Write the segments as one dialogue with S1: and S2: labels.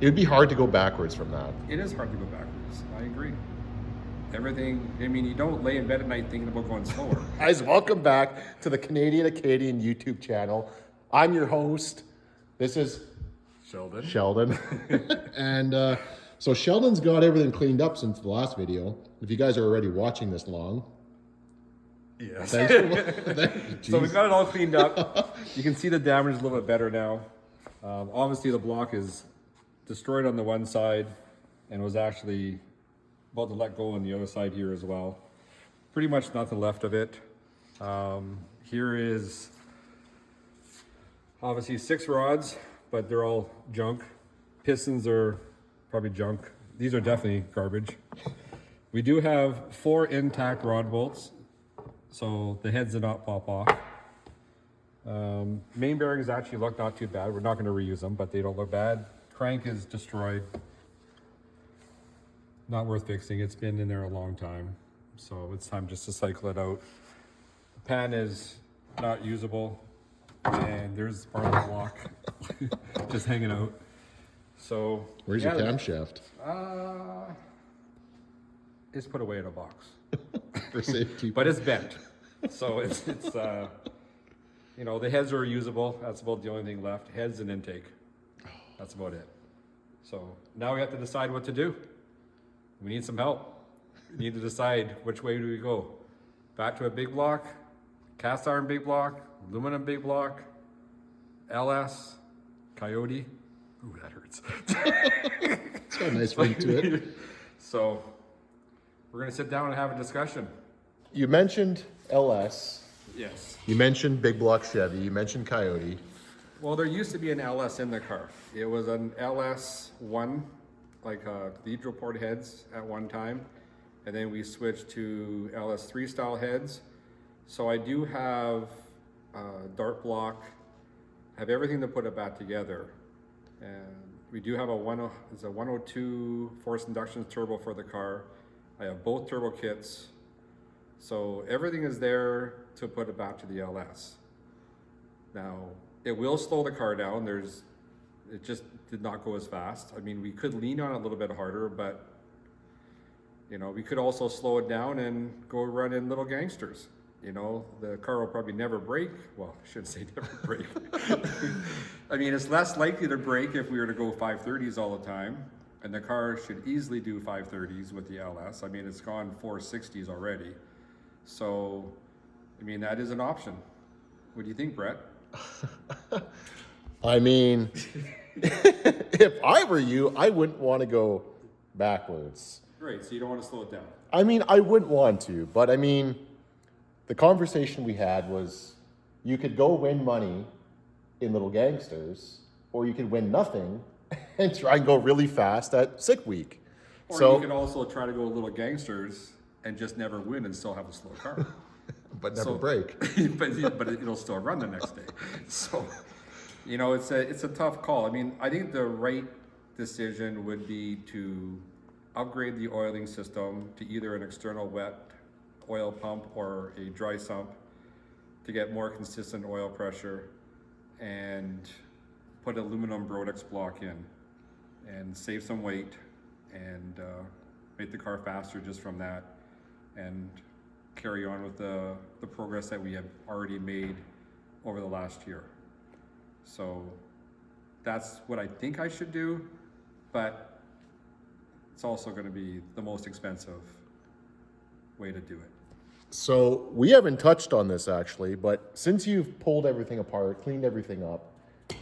S1: It would be hard to go backwards from that.
S2: It is hard to go backwards. I agree. Everything, I mean, you don't lay in bed at night thinking about going slower.
S1: Guys, welcome back to the Canadian Acadian YouTube channel. I'm your host. This is Sheldon. And so Sheldon's got everything cleaned up since the last video. If you guys are already watching this long,
S2: yes.
S1: thanks for
S2: So we got it all cleaned up. You can see the damage a little bit better now. Obviously the block is destroyed on the one side and was actually about to let go on the other side here as well. Pretty much nothing left of it. Here is obviously 6 rods, but they're all junk. Pistons are probably junk. These are definitely garbage. We do have 4 intact rod bolts, so the heads did not pop off. Main bearings actually look not too bad. We're not going to reuse them, but they don't look bad. Crank is destroyed. Not worth fixing. It's been in there a long time, so it's time just to cycle it out. The pan is not usable, and there's part of the block just hanging out. So
S1: where's your camshaft?
S2: It's put away in a box
S1: For safety.
S2: but it's bent, so it's you know, the heads are usable. That's about the only thing left. Heads and intake. That's about it. So now we have to decide what to do. We need some help. We need to decide which way do we go. Back to a big block, cast iron big block, aluminum big block, LS, Coyote. Ooh, that hurts.
S1: It's got a nice ring to it.
S2: So we're gonna sit down and have a discussion.
S1: You mentioned LS.
S2: Yes.
S1: You mentioned big block Chevy. You mentioned Coyote.
S2: Well, there used to be an LS in the car. It was an LS1, like cathedral port heads at one time. And then we switched to LS3 style heads. So I do have dart block, have everything to put it back together. And we do have it's a 102 forced induction turbo for the car. I have both turbo kits. So everything is there to put it back to the LS. Now, it will slow the car down. It just did not go as fast. I mean, we could lean on it a little bit harder, but you know, we could also slow it down and go run in little gangsters. You know, the car will probably never break. Well, I shouldn't say never break. I mean, it's less likely to break if we were to go 530s all the time. And the car should easily do 530s with the LS. I mean, it's gone 460s already. So, I mean, that is an option. What do you think, Brett?
S1: I mean, if I were you, I wouldn't want to go backwards.
S2: Great, so you don't want to slow it down.
S1: I mean, I wouldn't want to, but I mean, the conversation we had was you could go win money in Little Gangsters, or you could win nothing and try and go really fast at Sick Week.
S2: Or
S1: so,
S2: you could also try to go little gangsters and just never win and still have a slow car.
S1: but never break.
S2: but it'll still run the next day. So, you know, it's a tough call. I mean, I think the right decision would be to upgrade the oiling system to either an external wet oil pump or a dry sump to get more consistent oil pressure, and put aluminum Brodex block in and save some weight and make the car faster just from that, and carry on with the progress that we have already made over the last year. So that's what I think I should do, but it's also going to be the most expensive way to do it.
S1: So we haven't touched on this actually, but since you've pulled everything apart, cleaned everything up,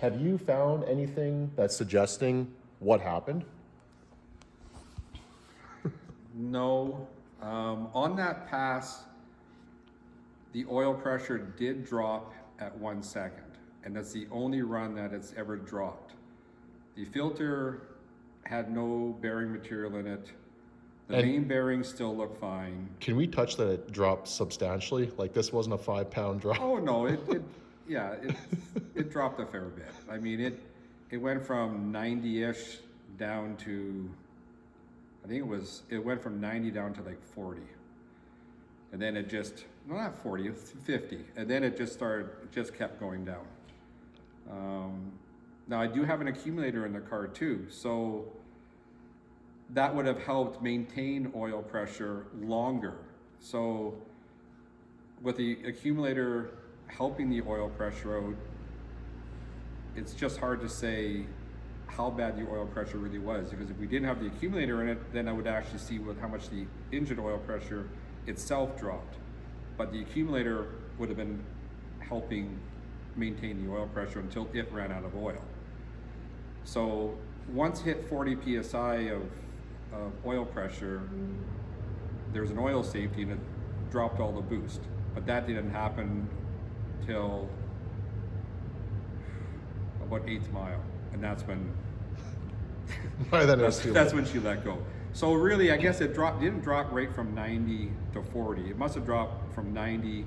S1: have you found anything that's suggesting what happened?
S2: No. On that pass, the oil pressure did drop at 1 second, and that's the only run that it's ever dropped. The filter had no bearing material in it. The main bearings still look fine.
S1: Can we touch that it dropped substantially? Like this wasn't a 5-pound drop?
S2: Oh no, it dropped a fair bit. I mean, it went from 90-ish down to, I think it went from 90 down to like 40. And then it just, no, not 40, it's 50. And then it just kept going down. Now I do have an accumulator in the car too, so that would have helped maintain oil pressure longer. So with the accumulator helping the oil pressure out, it's just hard to say how bad the oil pressure really was, because if we didn't have the accumulator in it, then I would actually see how much the engine oil pressure itself dropped. But the accumulator would have been helping maintain the oil pressure until it ran out of oil. So once hit 40 psi of oil pressure, there's an oil safety and it dropped all the boost. But that didn't happen till about 8th mile, and that's when that's when she let go. So really, I guess it didn't drop right from 90 to 40. It must have dropped from 90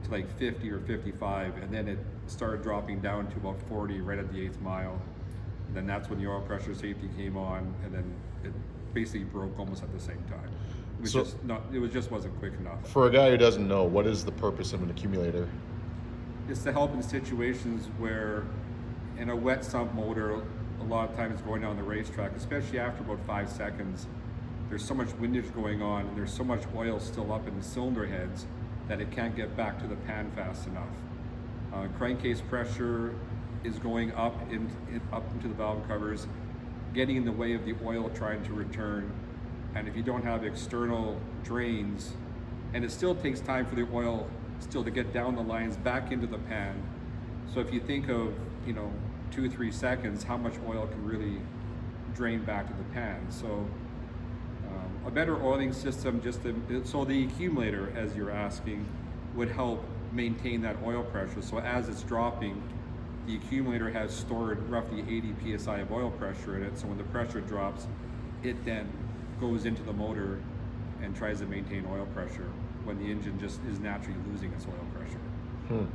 S2: to like 50 or 55, and then it started dropping down to about 40 right at the 8th mile. And then that's when the oil pressure safety came on, and then it basically broke almost at the same time. It just wasn't quick enough.
S1: For a guy who doesn't know, what is the purpose of an accumulator?
S2: It's to help in situations where in a wet sump motor, a lot of times going down the racetrack, especially after about 5 seconds, there's so much windage going on and there's so much oil still up in the cylinder heads that it can't get back to the pan fast enough. Crankcase pressure is going up into the valve covers, getting in the way of the oil trying to return. And if you don't have external drains, and it still takes time for the oil still to get down the lines back into the pan. So if you think of, 2 or 3 seconds, how much oil can really drain back to the pan. So a better oiling system, so the accumulator, as you're asking, would help maintain that oil pressure. So as it's dropping, the accumulator has stored roughly 80 psi of oil pressure in it. So when the pressure drops, it then goes into the motor and tries to maintain oil pressure when the engine just is naturally losing its oil pressure.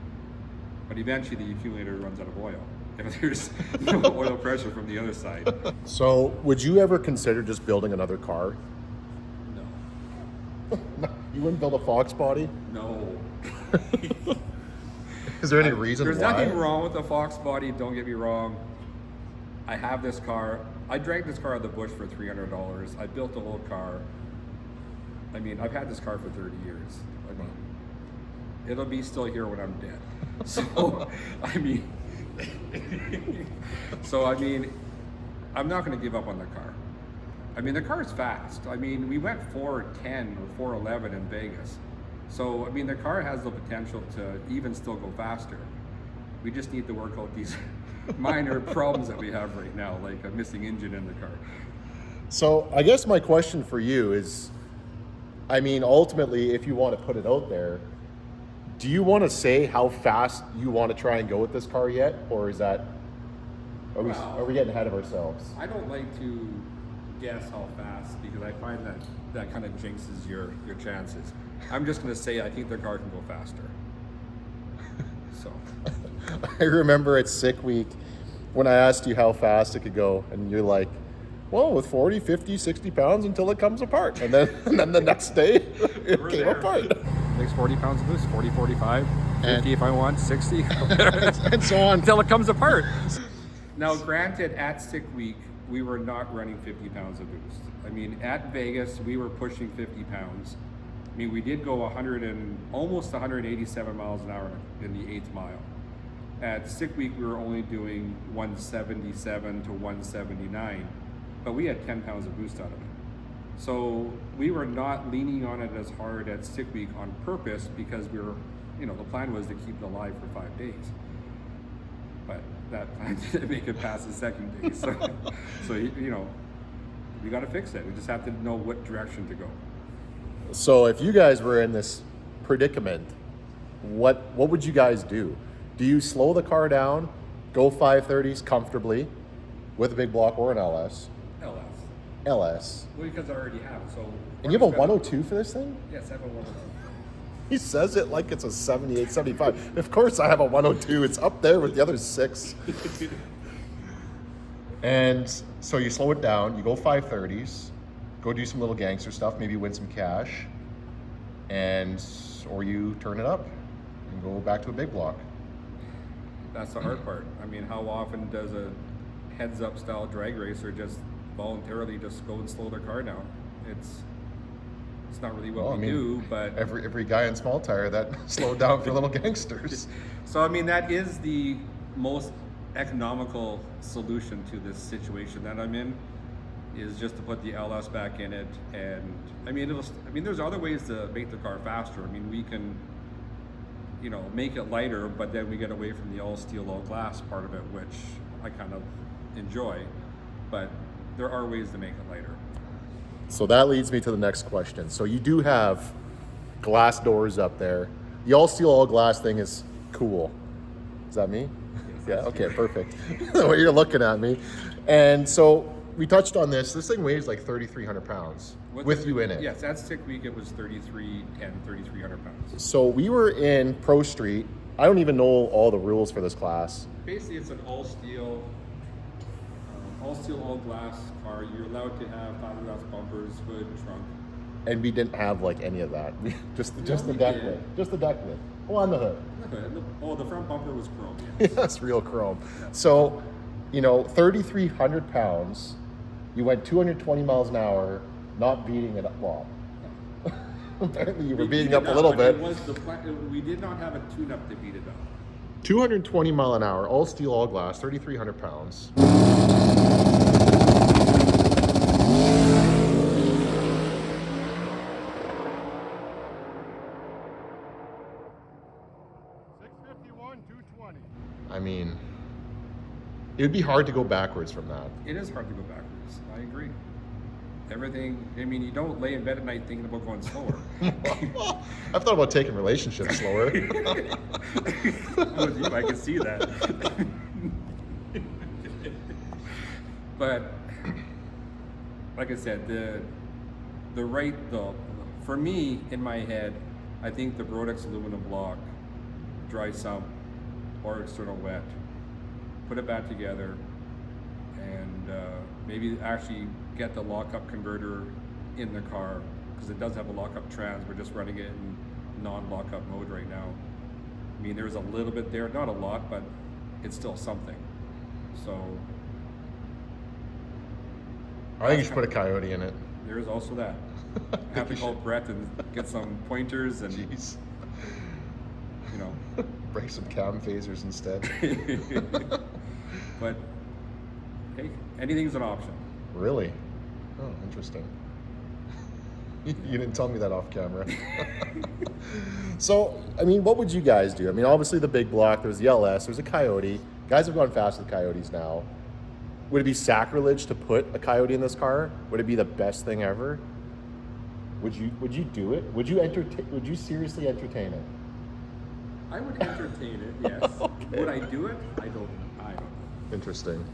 S2: But eventually the accumulator runs out of oil if there's no oil pressure from the other side.
S1: So would you ever consider just building another car?
S2: No.
S1: You wouldn't build a Fox body?
S2: No.
S1: Is there any reason
S2: There's
S1: why?
S2: nothing wrong with the Fox body, don't get me wrong. I have this car. I dragged this car out of the bush for $300. I built the whole car. I mean, I've had this car for 30 years. I mean, it'll be still here when I'm dead. So, I'm not going to give up on the car. I mean, the car's fast. I mean, we went 410 or 411 in Vegas. So, I mean, the car has the potential to even still go faster. We just need to work out these minor problems that we have right now, like a missing engine in the car.
S1: So, I guess my question for you is, I mean, ultimately, if you want to put it out there, do you want to say how fast you want to try and go with this car yet? Or is that, are we getting ahead of ourselves?
S2: I don't like to guess how fast, because I find that kind of jinxes your chances. I'm just going to say I think the car can go faster. So
S1: I remember at Sick Week when I asked you how fast it could go, and you're like, well, with 40, 50, 60 pounds until it comes apart. And then the next day, it came apart.
S2: Makes 40 pounds of boost, 40, 45, 50 if I want, 60.
S1: And so on.
S2: Until it comes apart. Now, granted, at Sick Week, we were not running 50 pounds of boost. I mean, at Vegas, we were pushing 50 pounds. I mean, we did go almost 187 miles an hour in the 8th mile. At Sick Week, we were only doing 177 to 179, but we had 10 pounds of boost out of it. So we were not leaning on it as hard at Sick Week on purpose, because we were, the plan was to keep it alive for 5 days. But that plan didn't make it past the second day. So we got to fix it. We just have to know what direction to go.
S1: So if you guys were in this predicament, what would you guys do? Do you slow the car down, go 530s comfortably with a big block or an LS? LS.
S2: Well, because I already have it. So.
S1: And you have a 102 for this thing?
S2: Yes, I have a 102.
S1: He says it like it's a 78, 75. Of course I have a 102. It's up there with the other 6. And so you slow it down, you go 530s, go do some little gangster stuff, maybe win some cash, or you turn it up and go back to a big block.
S2: That's the hard part. I mean, how often does a heads-up style drag racer just voluntarily just go and slow their car down? It's not really what we do, but
S1: every guy in small tire that slowed down for little gangsters.
S2: So I mean, that is the most economical solution to this situation that I'm in, is just to put the LS back in it. And I mean, there's other ways to make the car faster. I mean, we can, make it lighter, but then we get away from the all steel, all glass part of it, which I kind of enjoy. But there are ways to make it lighter.
S1: So that leads me to the next question. So you do have glass doors up there. The all steel, all glass thing is cool. Is that me?
S2: Yes,
S1: Yeah, okay, perfect. The way you're looking at me. And so we touched on this. This thing weighs like 3,300 pounds with you in it.
S2: Yes, at Stick Week it was 3,300 pounds.
S1: So we were in Pro Street. I don't even know all the rules for this class.
S2: Basically, it's an all steel, all glass car. You're allowed to have fiberglass bumpers, hood, trunk.
S1: And we didn't have like any of that. just the
S2: we
S1: deck
S2: did.
S1: lid. Just the deck lid. Oh, on the hood.
S2: The front bumper was chrome.
S1: Yeah,
S2: Yes.
S1: that's real chrome. So, 3,300 pounds. You went 220 miles an hour, not beating it up. Well, apparently you were beating up a little bit.
S2: We did not have a tune-up to beat it up.
S1: 220 mile an hour, all steel, all glass, 3,300 pounds. I mean, it would be hard to go backwards from that.
S2: It is hard to go backwards. I agree. Everything. I mean, you don't lay in bed at night thinking about going slower.
S1: I've thought about taking relationships slower.
S2: With you, I can see that. But like I said, for me in my head, I think the Brodex aluminum block, dry sump or external wet, put it back together, and maybe actually get the lockup converter in the car, because it does have a lockup trans. We're just running it in non-lockup mode right now. I mean, there's a little bit there, not a lot, but it's still something. So
S1: I think you should put a Coyote in it.
S2: there is also that. Have to call Brett and get some pointers and
S1: Jeez.
S2: you know.
S1: Break some cam phasers instead.
S2: But hey, anything's an option.
S1: Really? Oh, interesting. You didn't tell me that off camera. So, I mean, what would you guys do? I mean, obviously the big block, there's the LS, there's a Coyote. Guys have gone fast with Coyotes now. Would it be sacrilege to put a Coyote in this car? Would it be the best thing ever? Would you do it? Would you seriously entertain it?
S2: I would entertain it, yes.
S1: Okay.
S2: Would I do it? I don't know.
S1: Interesting.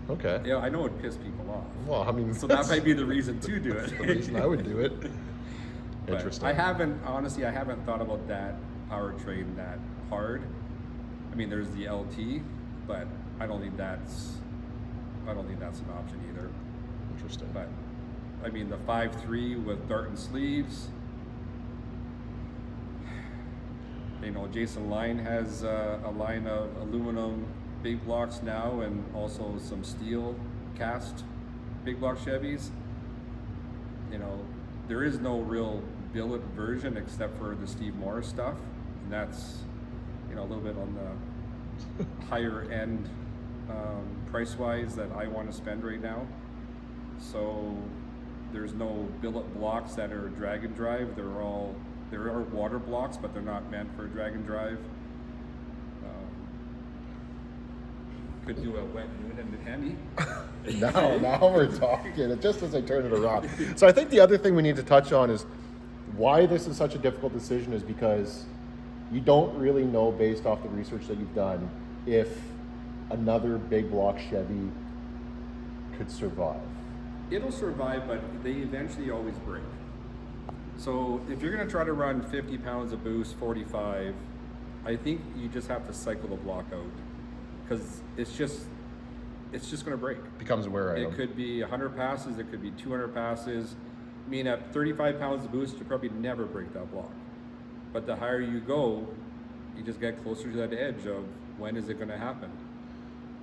S1: Okay.
S2: Yeah, I know it would piss people off.
S1: Well, I mean,
S2: So that might be the reason to do it.
S1: the reason I would do it.
S2: But
S1: Interesting.
S2: I haven't thought about that powertrain that hard. I mean, there's the LT, but I don't think that's an option either.
S1: Interesting.
S2: But I mean, the 5.3 with dart and sleeves. You know, Jason Line has a line of aluminum big blocks now, and also some steel cast big block Chevys. You know, there is no real billet version except for the Steve Morris stuff, and that's, you know, a little bit on the higher end price wise that I want to spend right now. So there's no billet blocks that are drag and drive. There are water blocks, but they're not meant for drag and drive. Could do a wet noon and handy.
S1: Now we're talking. Just as I turn it around. So I think the other thing we need to touch on is why this is such a difficult decision is because you don't really know, based off the research that you've done, if another big block Chevy could survive.
S2: It'll survive, but they eventually always break. So if you're going to try to run 50 pounds of boost, 45, I think you just have to cycle the block out, because it's just going to break.
S1: Becomes a wear item.
S2: It could be 100 passes, it could be 200 passes. I mean, at 35 pounds of boost, you probably never break that block. But the higher you go, you just get closer to that edge of when is it going to happen.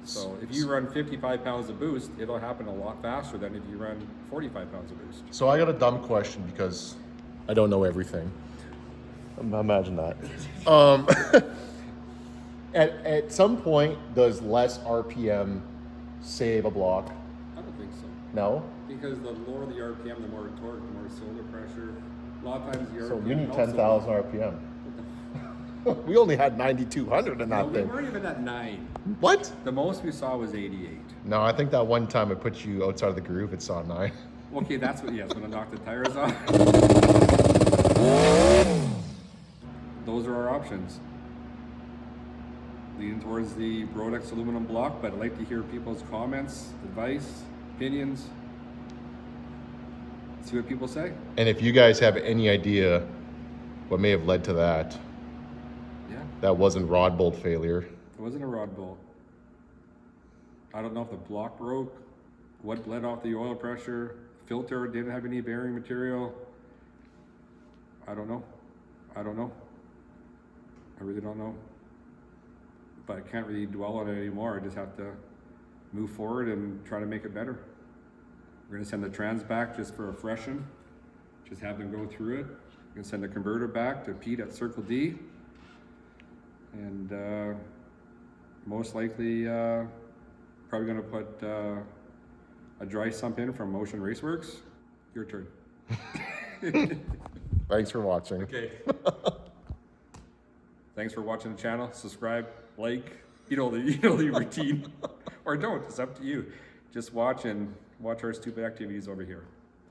S2: So if you run 55 pounds of boost, it'll happen a lot faster than if you run 45 pounds of boost.
S1: So I got a dumb question because I don't know everything. Imagine that. At some point, does less RPM save a block?
S2: I don't think so.
S1: No?
S2: Because the lower the RPM, the more torque, the more cylinder pressure. A lot of times the RPM.
S1: So you need
S2: helps
S1: 10,000 RPM. We only had 9,200 in that
S2: No, we
S1: thing.
S2: weren't even at 9.
S1: What?
S2: The most we saw was 88.
S1: No, I think that one time it put you outside of the groove, it saw 9.
S2: Okay, that's what, yes, when I knocked the tires off. Those are our options. Leaning towards the Brodex aluminum block, but I'd like to hear people's comments, advice, opinions. See what people say.
S1: And if you guys have any idea what may have led to that,
S2: Yeah,
S1: that wasn't rod bolt failure.
S2: it wasn't a rod bolt. I don't know if the block broke, what bled off the oil pressure, filter didn't have any bearing material. I don't know. I really don't know. But I can't really dwell on it anymore. I just have to move forward and try to make it better. We're gonna send the trans back just for a freshen. Just have them go through it. We're gonna send the converter back to Pete at Circle D. And most likely, probably gonna put a dry sump in from Motion Raceworks. Your turn.
S1: Thanks for watching.
S2: Okay. Thanks for watching the channel. Subscribe, like, you know the routine. Or don't, it's up to you. Just watch and watch our stupid activities over here.